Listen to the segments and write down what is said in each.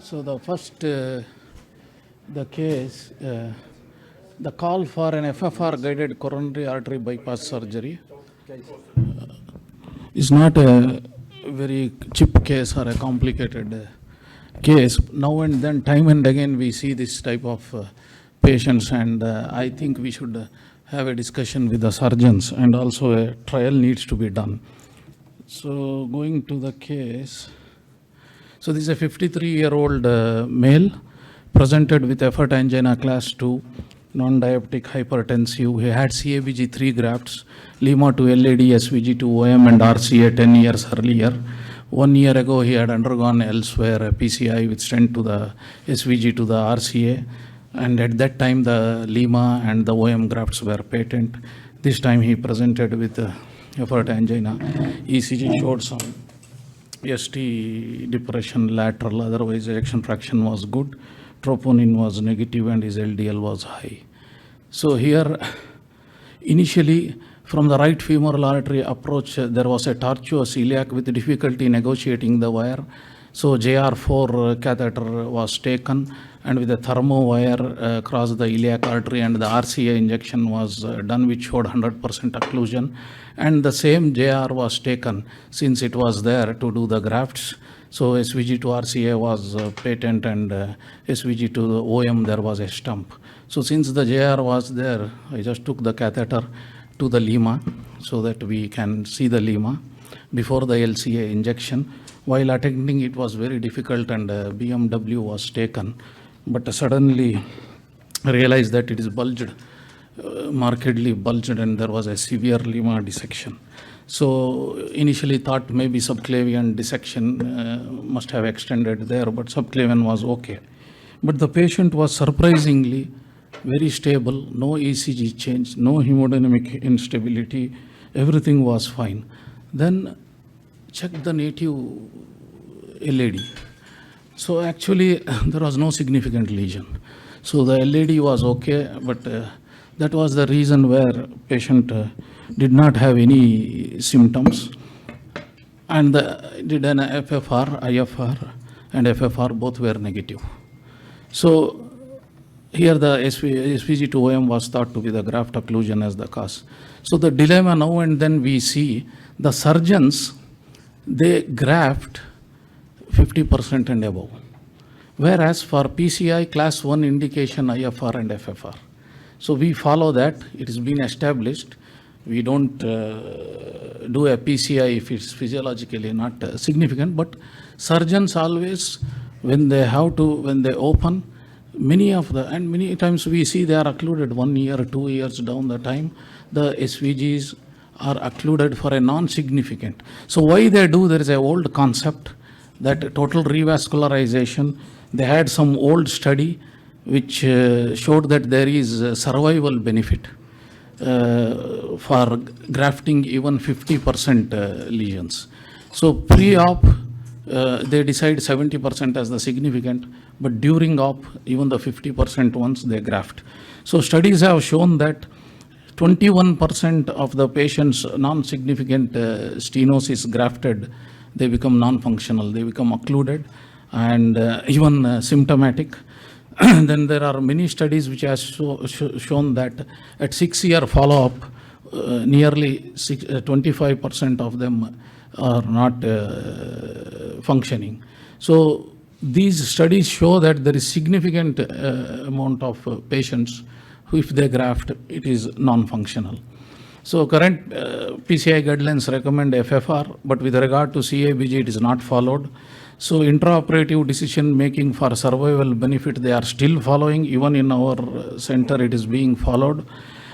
So the first, the case, the call for an FFR guided coronary artery bypass surgery is not a very cheap case or a complicated case. Now and then, time and again, we see this type of patients, and I think we should have a discussion with the surgeons, and also a trial needs to be done. So going to the case, so this is a 53-year-old male presented with effort angina class 2, non-diabetic hypertensive. He had CABG 3 grafts, Lima to LAD, SVG to OM and RCA 10 years earlier. 1 year ago, he had undergone elsewhere a PCI with stent to the SVG to the RCA. And at that time, the Lima and the OM grafts were patent. This time, he presented with effort angina. ECG showed some ST depression lateral, otherwise ejection fraction was good. Troponin was negative and his LDL was high. So here, initially, from the right femoral artery approach, there was a tortuous iliac with difficulty negotiating the wire. So JR4 catheter was taken, and with a thermo wire across the iliac artery, and the RCA injection was done, which showed 100% occlusion. And the same JR was taken since it was there to do the grafts. So SVG to RCA was patent, and SVG to the OM there was a stump. So since the JR was there, I just took the catheter to the Lima so that we can see the Lima before the LCA injection. While attending, it was very difficult, and BMW was taken, but suddenly realized that it is bulged, markedly bulged, and there was a severe Lima dissection. So initially thought maybe subclavian dissection must have extended there, but subclavian was okay. But the patient was surprisingly very stable, no ECG change, no hemodynamic instability, everything was fine. Then checked the native LAD. So actually there was no significant lesion. So the LAD was okay, but that was the reason where patient did not have any symptoms, and did an FFR, IFR and FFR, both were negative. So here the SVG to OM was thought to be the graft occlusion as the cause. So the dilemma now and then we see the surgeons, they graft 50% and above, whereas for PCI class 1 indication IFR and FFR. So we follow that, it has been established. We don't do a PCI if it's physiologically not significant, but surgeons always, when they open, many times we see they are occluded 1 year, 2 years down the time, the SVGs are occluded for a non-significant. So why they do, there is an old concept that total revascularization, they had some old study which showed that there is survival benefit for grafting even 50% lesions. So pre-op, they decide 70% as the significant, but during op, even the 50% ones they graft. So studies have shown that 21% of the patients non-significant stenosis grafted, they become non-functional, they become occluded and even symptomatic. Then there are many studies which have shown that at 6-year follow-up, nearly 25% of them are not functioning. So these studies show that there is significant amount of patients who, if they graft, it is non-functional. So current PCI guidelines recommend FFR, but with regard to CABG, it is not followed. So intraoperative decision making for survival benefit, they are still following. Even in our center, it is being followed.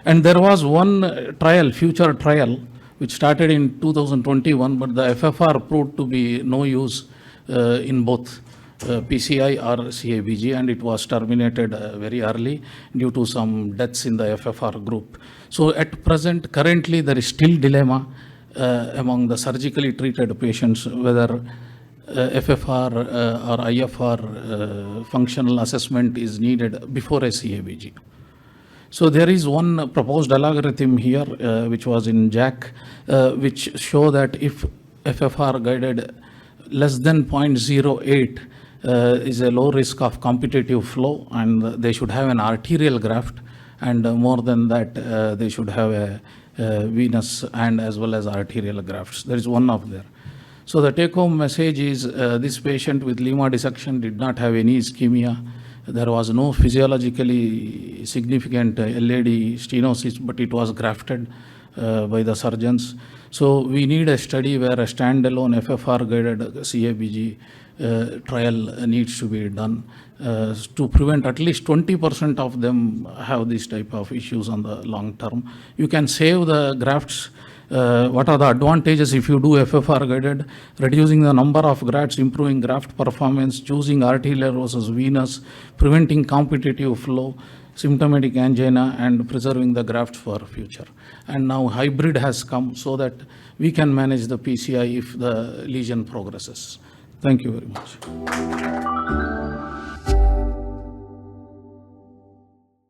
And there was one trial, future trial, which started in 2021, but the FFR proved to be no use in both PCI or CABG, and it was terminated very early due to some deaths in the FFR group. So at present, currently, there is still dilemma among the surgically treated patients whether FFR or IFR functional assessment is needed before a CABG. So there is one proposed algorithm here, which was in JAC, which show that if FFR guided less than 0.08, is a low risk of competitive flow, and they should have an arterial graft, and more than that, they should have a venous and as well as arterial grafts. There is one of there. So the take-home message is this patient with lima dissection did not have any ischemia. There was no physiologically significant LAD stenosis, but it was grafted by the surgeons. So we need a study where a standalone FFR guided CABG trial needs to be done to prevent at least 20% of them have this type of issues on the long term. You can save the grafts. What are the advantages if you do FFR guided? Reducing the number of grafts, improving graft performance, choosing arterial versus venous, preventing competitive flow, symptomatic angina, and preserving the graft for future. And now hybrid has come so that we can manage the PCI if the lesion progresses. Thank you very much.